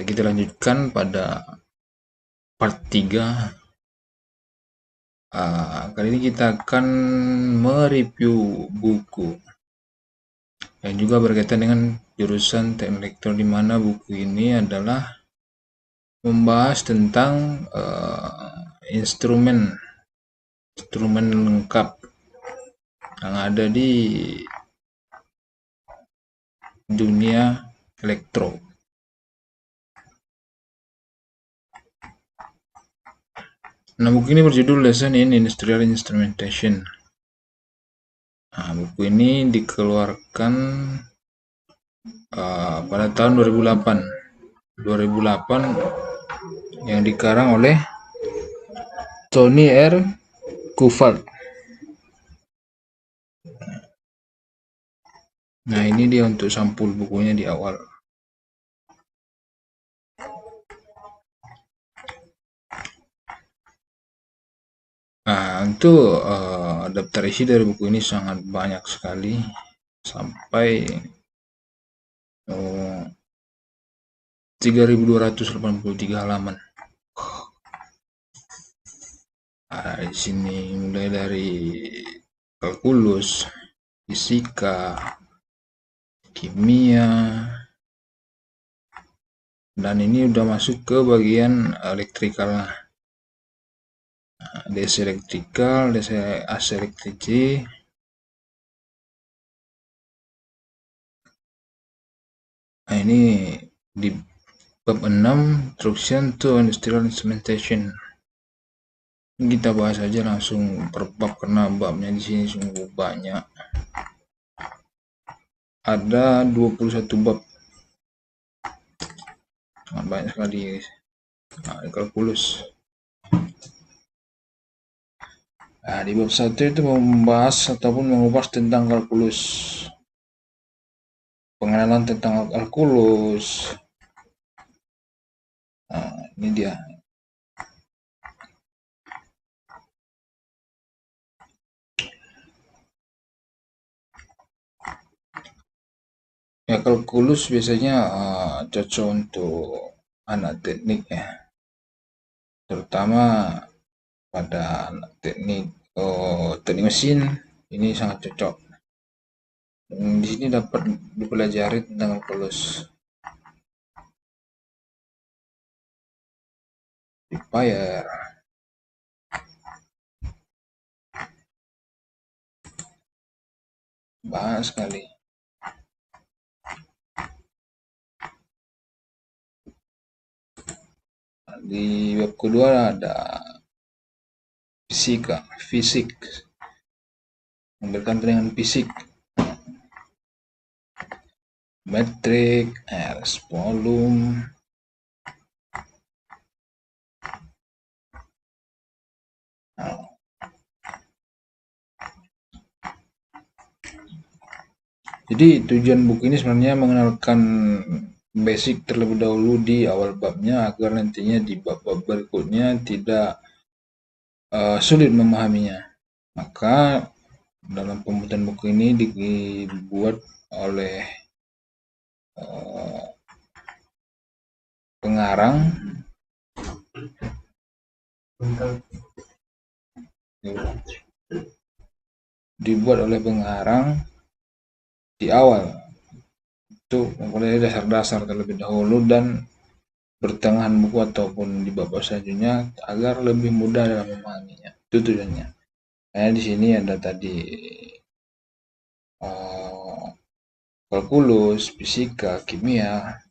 Kita lanjutkan pada part 3. Kali ini kita akan mereview buku yang juga berkaitan dengan jurusan teknik elektro, di mana buku ini adalah membahas tentang instrumen lengkap yang ada di dunia elektro. Nah, buku ini berjudul Lesson in Industrial Instrumentation. Buku ini dikeluarkan pada tahun 2008 yang dikarang oleh Tony R. Kuffard. Nah, ini dia untuk sampul bukunya di awal. Untuk daftar isi dari buku ini sangat banyak sekali, sampai 3283 halaman. Di sini mulai dari kalkulus, fisika, kimia, dan ini udah masuk ke bagian elektrikal. DC elektrikal, DC AC elektrisi. Nah, ini di bab 6, Introduction to Industrial Instrumentation. Kita bahas aja langsung per bab karena babnya di sini sungguh banyak. Ada 21 bab. Sangat banyak sekali. Kalkulus. Di bab 1 itu membahas ataupun mengupas tentang kalkulus. Pengenalan tentang kalkulus. Ini dia. Ya, kalkulus biasanya cocok untuk anak teknik ya, terutama pada anak teknik mesin. Ini sangat cocok. Di sini dapat dipelajari tentang kalkulus, amplifier, banyak sekali. Di bab kedua ada fisik yang berkaitan dengan fisik, metrik, volume, jadi tujuan buku ini sebenarnya mengenalkan basic terlebih dahulu di awal babnya, agar nantinya di bab-bab berikutnya tidak sulit memahaminya. Maka dalam pembuatan buku ini dibuat oleh pengarang di awal untuk memulai dasar-dasar terlebih dahulu, dan pertengahan buku ataupun di bab selanjutnya agar lebih mudah dalam memahaminya. Itu tujuannya. Di sini ada tadi kalkulus, fisika, kimia,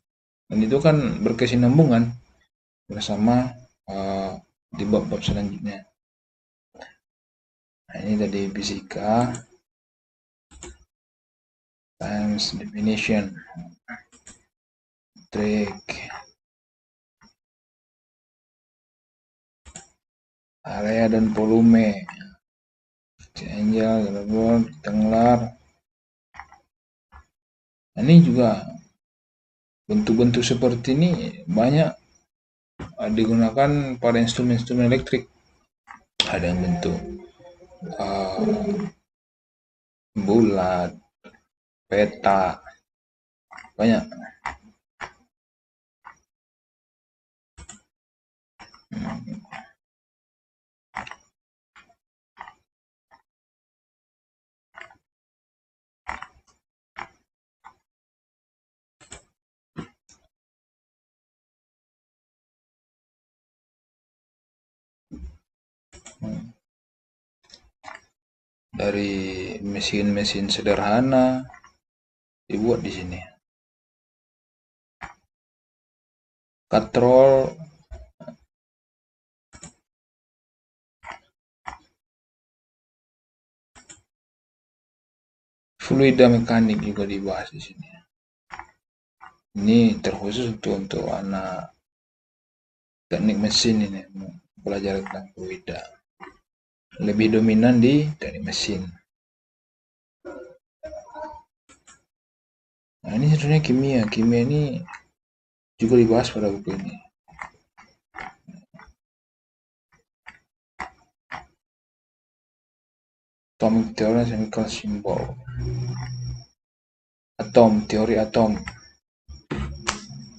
dan itu kan berkesinambungan bersama di bab-bab selanjutnya. Ini tadi fisika, times definition, trik, area dan volume, angel, rectangular. Ini juga bentuk-bentuk seperti ini banyak digunakan pada instrumen-instrumen elektrik. Ada yang bentuk bulat, peta, banyak. Hmm. Dari mesin-mesin sederhana dibuat di sini. Katrol, fluida mekanik juga dibahas di sini. Ini terkhusus untuk anak teknik mesin ini, belajar tentang fluida. Lebih dominan di teknik mesin. Nah, ini sebenarnya kimia. Kimia ini juga dibahas pada buku ini. Atomic Theory and Chemical Symbol. Atom, teori atom.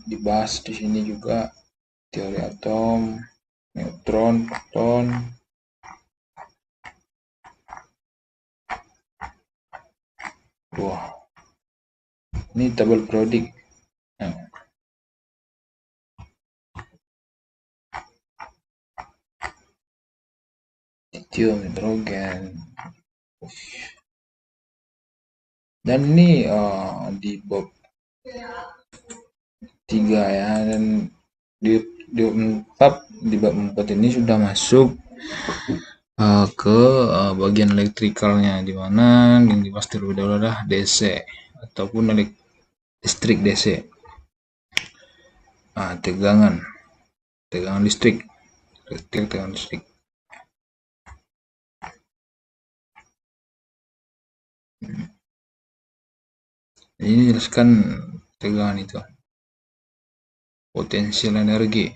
Dibahas di sini juga teori atom, neutron, proton. Wah, ini tabel periodik. Nah, lithium, hidrogen. Dan ini di bab 3 ya, dan di bab 4 ini sudah masuk ke bagian elektrikalnya, di mana yang dibahas terlebih dahulu adalah DC ataupun listrik DC. Tegangan listrik, tegangan listrik. Ini jelaskan tegangan itu, potensial energi.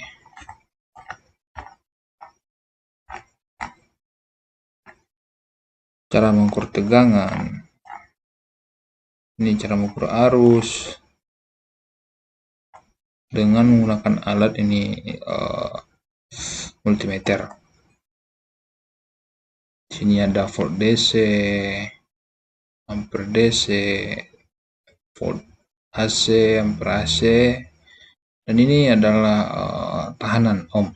Cara mengukur tegangan. Ini cara mengukur arus dengan menggunakan alat ini multimeter. Sini ada volt DC, ampere DC, volt AC, ampere AC, dan ini adalah tahanan ohm.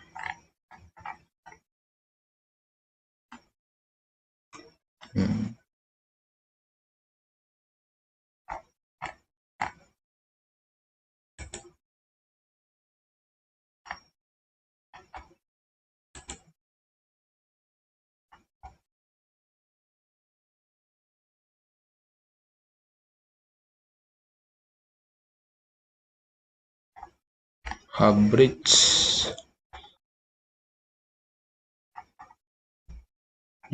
Bridge,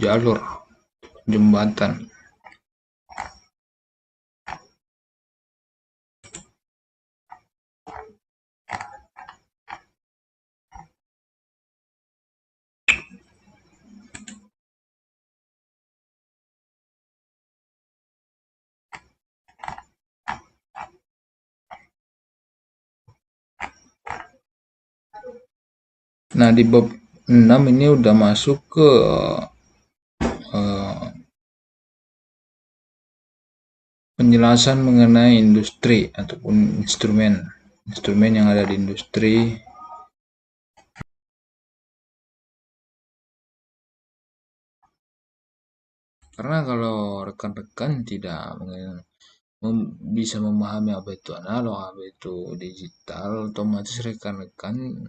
jalur, jembatan. Nah, di bab 6 ini udah masuk ke penjelasan mengenai industri ataupun instrumen yang ada di industri. Karena kalau rekan-rekan tidak bisa memahami apa itu analog, apa itu digital, otomatis rekan-rekan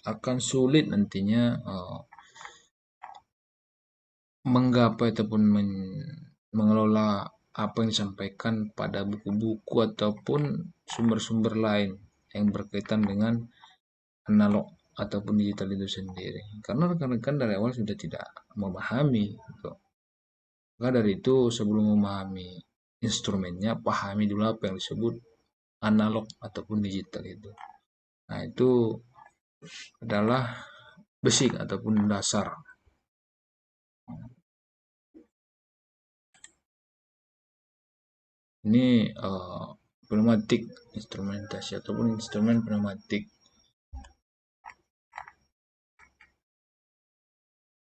akan sulit nantinya menggapai ataupun mengelola apa yang disampaikan pada buku-buku ataupun sumber-sumber lain yang berkaitan dengan analog ataupun digital itu sendiri. Karena rekan-rekan dari awal sudah tidak memahami gitu. Maka dari itu sebelum memahami instrumennya, pahami dulu apa yang disebut analog ataupun digital itu. Nah, itu adalah basic ataupun dasar. Ini pneumatik, instrumentasi ataupun instrumen pneumatik.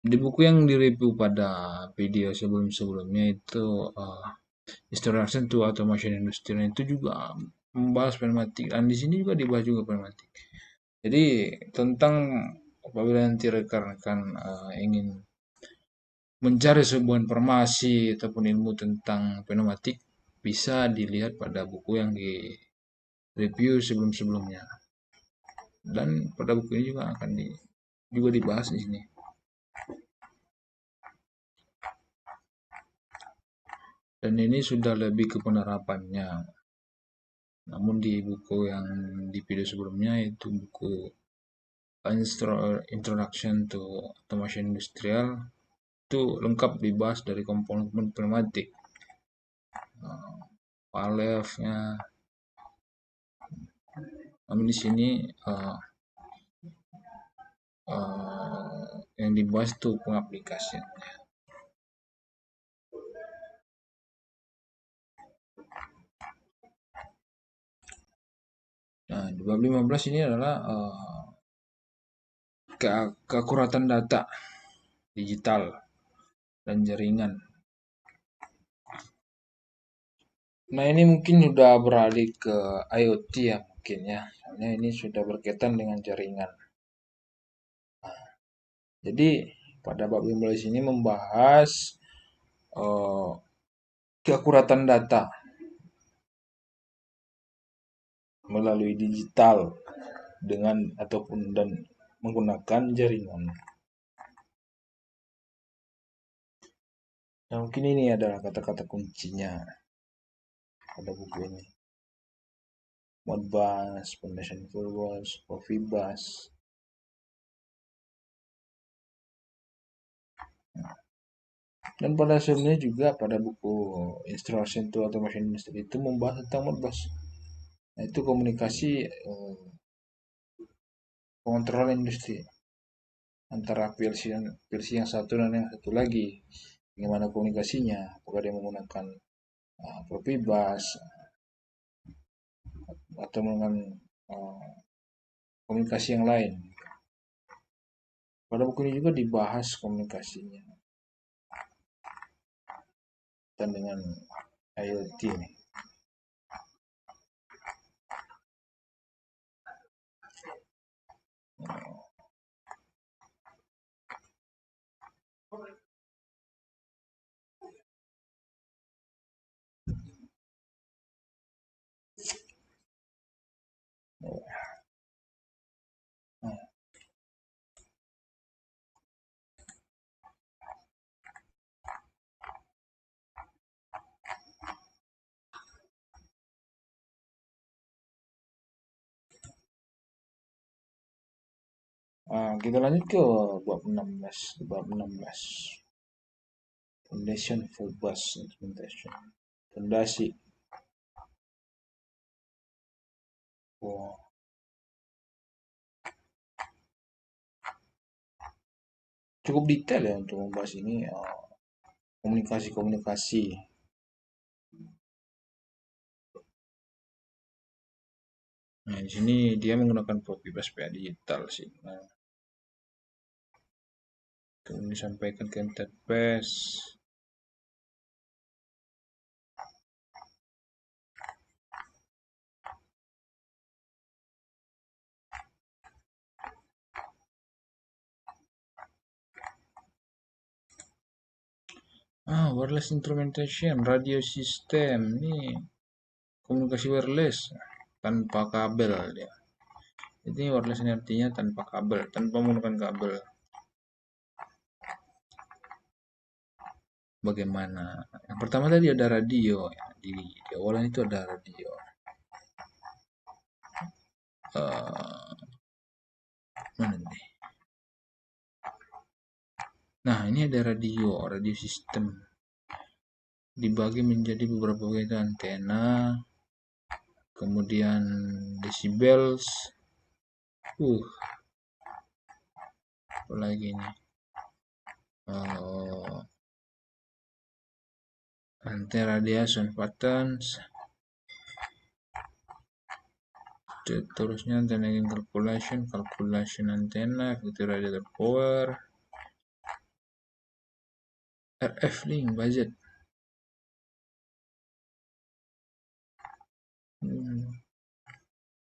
Di buku yang direview pada video sebelum-sebelumnya itu Introduction to Automation Industry itu juga membahas pneumatik, dan di sini juga dibahas juga pneumatik. Jadi tentang apabila nanti rekan-rekan ingin mencari sebuah informasi ataupun ilmu tentang pneumatik, bisa dilihat pada buku yang di review sebelum-sebelumnya. Dan pada buku ini juga akan juga dibahas di sini. Dan ini sudah lebih ke penerapannya. Namun di buku yang di video sebelumnya itu buku Introduction to Automation Industrial, itu lengkap dibahas dari komponen pneumatik, valve-nya. Namun di sini yang dibahas itu pengaplikasiannya. Nah, di bab 15 ini adalah keakuratan data digital dan jaringan. Nah, ini mungkin sudah beralih ke IoT ya mungkin ya. Soalnya ini sudah berkaitan dengan jaringan. Jadi pada bab 15 ini membahas keakuratan data melalui digital dengan ataupun dan menggunakan jaringan. Nah, mungkin ini adalah kata-kata kuncinya pada buku ini. Modbus, Foundation for Bus, Profibus. Dan pada sebelumnya juga pada buku Instruction to Automation Industry itu membahas tentang Modbus. Nah, itu komunikasi pengontrol industri antara PLC yang satu dan yang satu lagi. Bagaimana komunikasinya? Apakah dia menggunakan Profibus atau dengan komunikasi yang lain. Pada buku ini juga dibahas komunikasinya dan dengan IoT nih. Kita lanjut ke bab 16. Bab 16. Foundation for Bus Implementation. Fondasi. Wow. Cukup detail ya untuk membahas ini komunikasi-komunikasi. Nah, di sini dia menggunakan Profibus PA digital sih. Nah, kemudian disampaikan ke interface. Wireless instrumentation, radio system. Ini komunikasi wireless tanpa kabel dia. Jadi wireless ini artinya tanpa kabel, tanpa menggunakan kabel. Bagaimana? Yang pertama tadi ada radio ya. Di awalan itu ada radio. Mana nih? Nah, ini ada radio sistem. Dibagi menjadi beberapa bagian antena, kemudian decibels. Apa lagi nih? Anti-radiation patterns. Terusnya antena calculation antena, radiator power, RF link budget.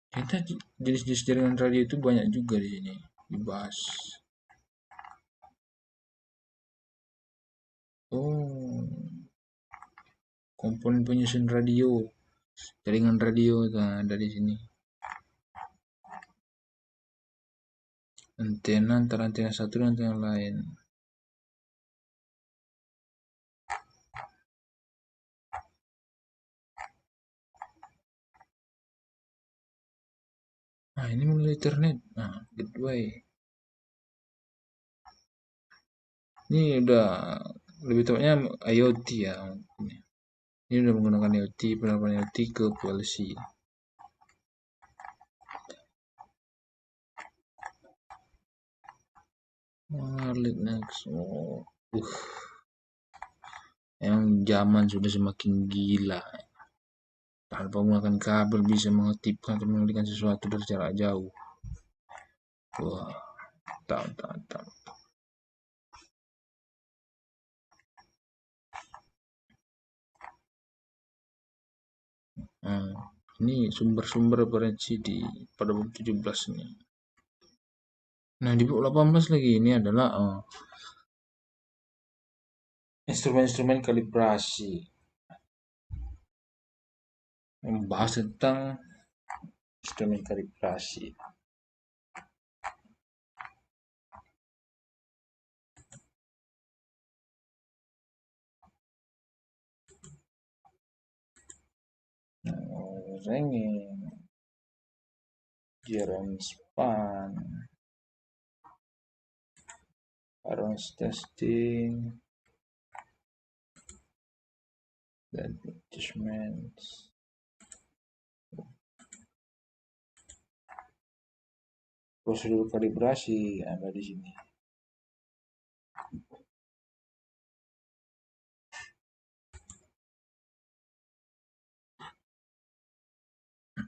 Ternyata jenis-jenis jaringan radio itu banyak juga di sini dibahas. Oh, komponen penyusun radio, jaringan radio itu ada di sini. Antena antara antena satu dan antena lain. Nah, ini melalui Ethernet. Nah, gateway. Ini udah lebih tepatnya IoT ya. Ini udah menggunakan IoT, penerapan IoT ke PLC. Linux. Oh, yang zaman sudah semakin gila. Tanpa menggunakan kabel bisa mengaktifkan atau mengalihkan sesuatu dari jarak jauh. Wah, tak. Nah, ini sumber-sumber referensi di pada bab 17 ini. Nah, di bab 18 lagi ini adalah instrumen-instrumen kalibrasi. Membahas tentang instrumen kalibrasi. Ringing, Jerome span, Aaron's testing, dan adjustments. Prosedur kalibrasi ada di sini.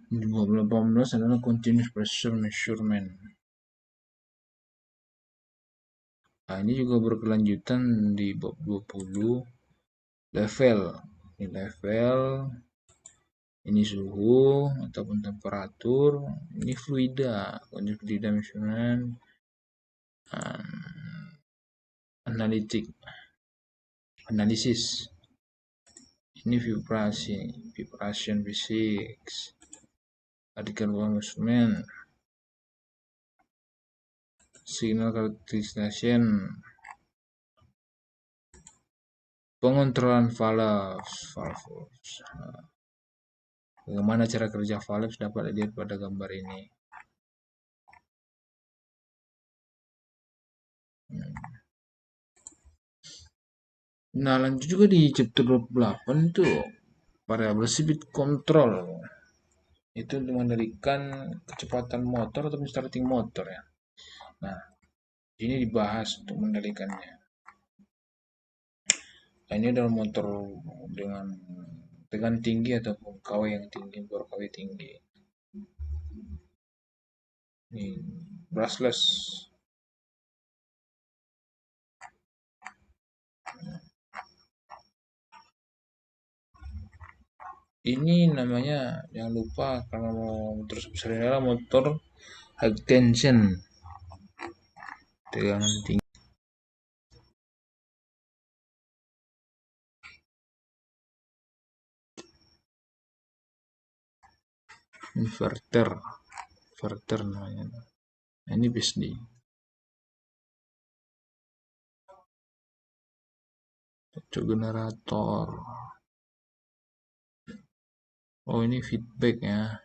Di bab 18 adalah continuous pressure measurement. Nah, ini juga berkelanjutan di bab 20 level. Ini level, ini suhu ataupun temperatur, ini fluida, continuous fluida measurement, analisis. Ini vibration physics, particle measurement, signal characterization, pengontrolan valves. Bagaimana cara kerja valves dapat dilihat pada gambar ini. Nah, lanjut juga di chapter 28 itu variable speed control. Itu untuk mengendalikan kecepatan motor atau starting motor ya. Nah, ini dibahas untuk mengendalikannya. Nah, ini adalah motor dengan tegan tinggi ataupun KW yang tinggi, bor KW tinggi. Ini brushless. Ini namanya jangan lupa kalau mau terus besar adalah motor high tension, tegangan tinggi. Inverter namanya. Nah, ini BSD. Cocok generator. Oh, ini feedback ya.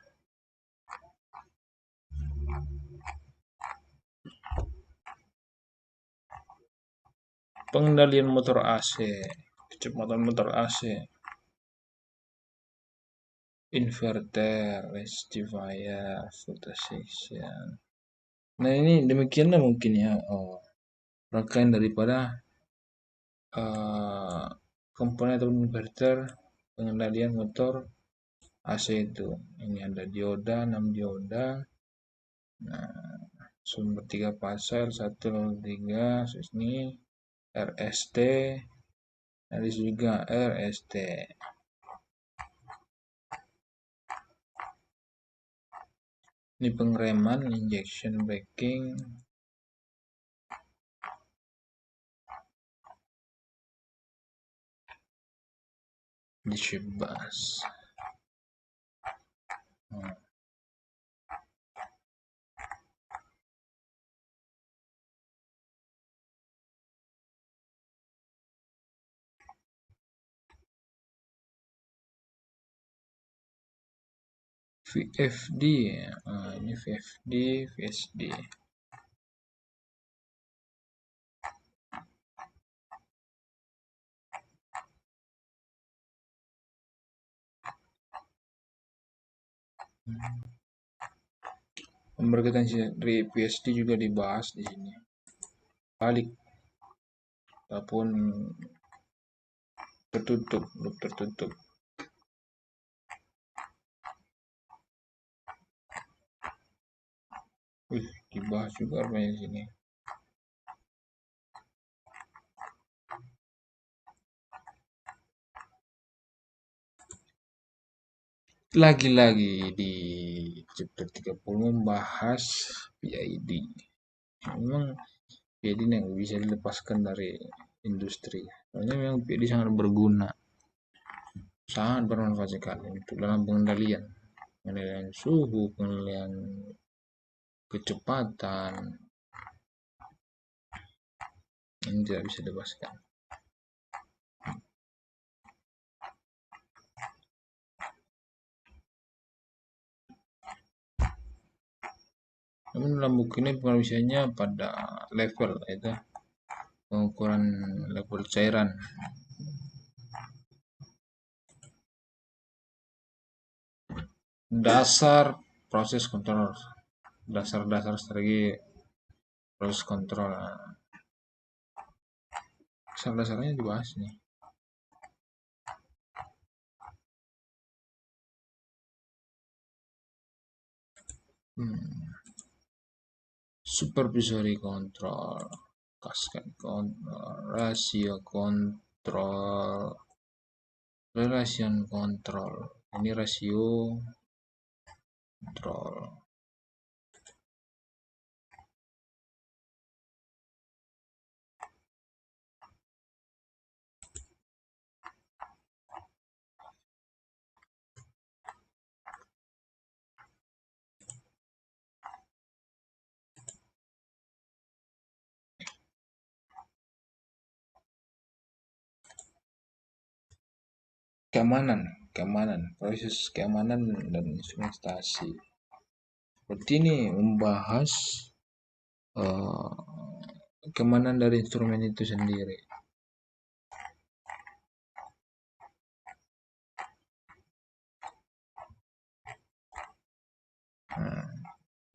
Pengendalian motor AC, kecepatan motor AC. Inverter, rectifier, photosection. Nah, ini demikianlah mungkin ya rangkaian daripada komponen atau inverter pengendalian motor AC itu. Ini ada dioda, 6 dioda. Nah, sumber 3 pasar, 103, ini RST, Ada juga RST. Ini pengereman, injection braking, disibas. VFD, ini VFD, VSD. Berkaitan dari VSD juga dibahas di sini. Balik, ataupun tertutup, loop tertutup. Dibahas juga rupanya di sini. Lagi-lagi di chapter 30 membahas PID. Memang PID yang bisa dilepaskan dari industri. Soalnya memang PID sangat berguna, sangat bermanfaat sekali untuk dalam pengendalian suhu, pengendalian kecepatan, yang tidak bisa dilepaskan. Namun dalam buku ini penghabisannya pada level, yaitu pengukuran level cairan. Dasar proses kontrol, dasar-dasar strategi proses kontrol. Dasar-dasarnya dibahas nih. Supervisory control, cascade control, ratio control, relation control. Ini rasio control. Keamanan, proses keamanan dan instrumentasi. Seperti ini membahas keamanan dari instrumen itu sendiri.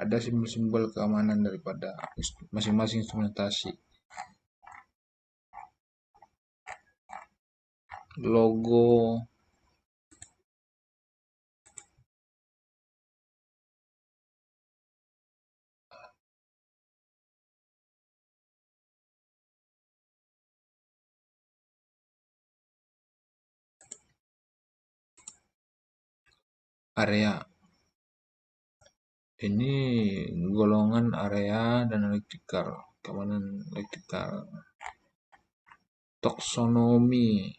Ada simbol-simbol keamanan daripada masing-masing instrumentasi. Logo, area. Ini golongan area dan elektrikal, keamanan elektrikal. Taksonomi.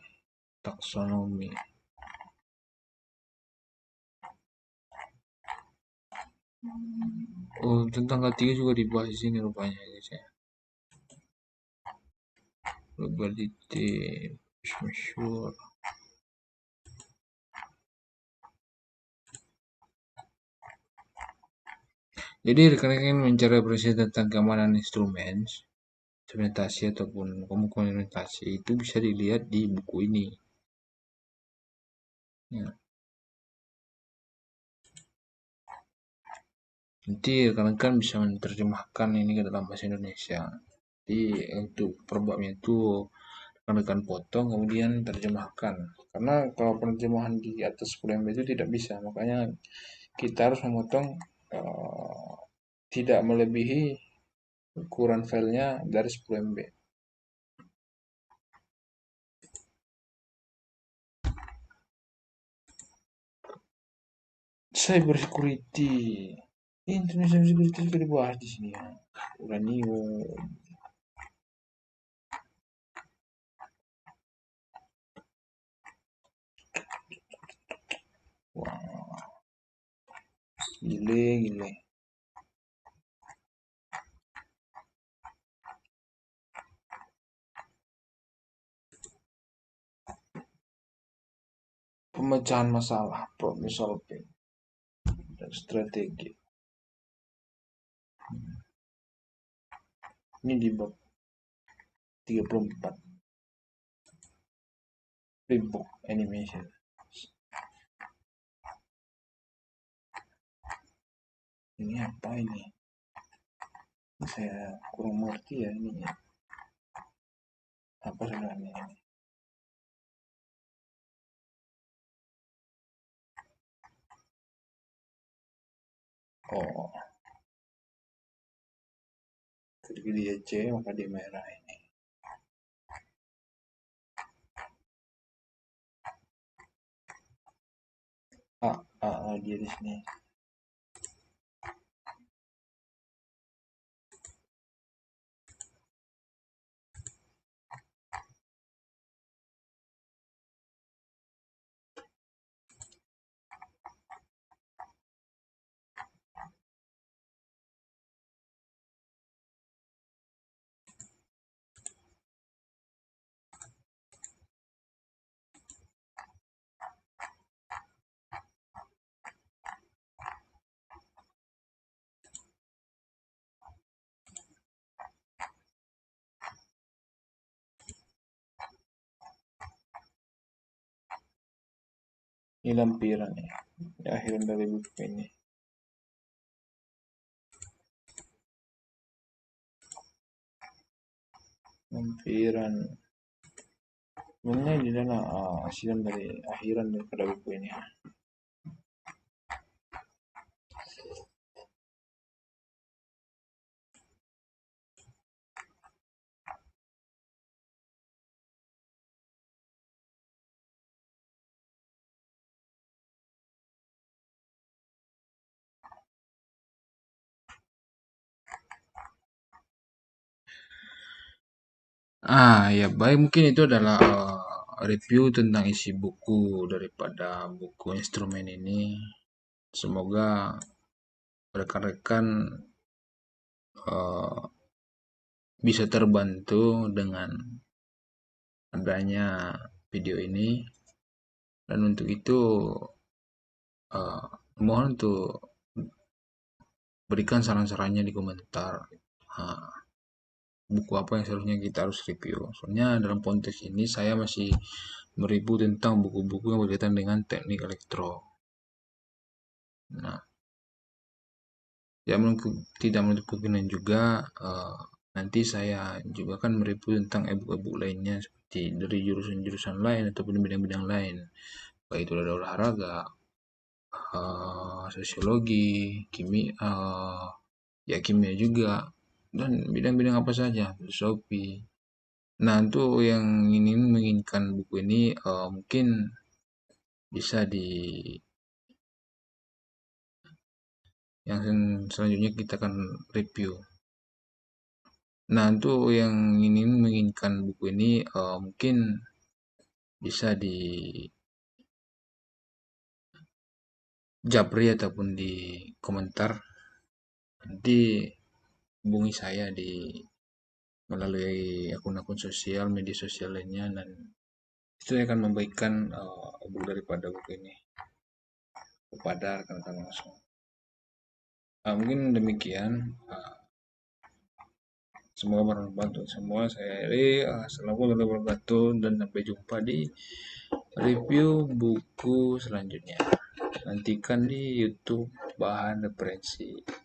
Oh, tentang ketiga juga dibahas di sini rupanya, guys ya. Probability, measure. Jadi rekan-rekan mencari referensi tentang keamanan instrumentasi ataupun komunikasi itu bisa dilihat di buku ini. Ya. Nanti rekan-rekan bisa menerjemahkan ini ke dalam bahasa Indonesia. Jadi untuk perbabnya itu rekan-rekan potong kemudian terjemahkan. Karena kalau penerjemahan di atas 10 MB itu tidak bisa, makanya kita harus memotong tidak melebihi ukuran filenya dari 10 MB. Cyber security. International security juga dibahas di sini ya. Uranium. Wah, gile. Pemecahan masalah, problem solving, dan strategi. Ini di bab 34. Flipbook animation. Ini apa ini? Saya kurang mengerti ya ini ya. Apa sebenarnya ini? Oh, ketika dia C maka dia merah ini. Dia di sini. Ini lampiran ya. Ini akhiran dari buku ini. Lampiran. Sebenarnya ini adalah akhiran daripada buku ini. Ya baik, mungkin itu adalah review tentang isi buku daripada buku instrumen ini. Semoga rekan-rekan bisa terbantu dengan adanya video ini, dan untuk itu mohon untuk berikan saran-sarannya di komentar. Buku apa yang seharusnya kita harus review. Soalnya dalam konteks ini saya masih mereview tentang buku-buku yang berkaitan dengan teknik elektro. Nah, tidak menutup kemungkinan juga nanti saya juga akan mereview tentang e-book lainnya seperti dari jurusan-jurusan lain ataupun bidang-bidang lain, baik itu ada olahraga, sosiologi, kimia juga, dan bidang-bidang apa saja, filosofi. Nah, untuk yang ingin menginginkan buku ini mungkin bisa di yang selanjutnya kita akan review. Nah, untuk yang ingin menginginkan buku ini mungkin bisa di japri ataupun di komentar. Nanti hubungi saya melalui akun-akun sosial, media sosial lainnya, dan itu akan membagikan buku daripada buku ini kepada rekan-rekan langsung. Mungkin demikian. Semoga bermanfaat untuk semua. Saya Eri. Assalamualaikum warahmatullahi wabarakatuh, dan sampai jumpa di review buku selanjutnya. Nantikan di YouTube bahan referensi.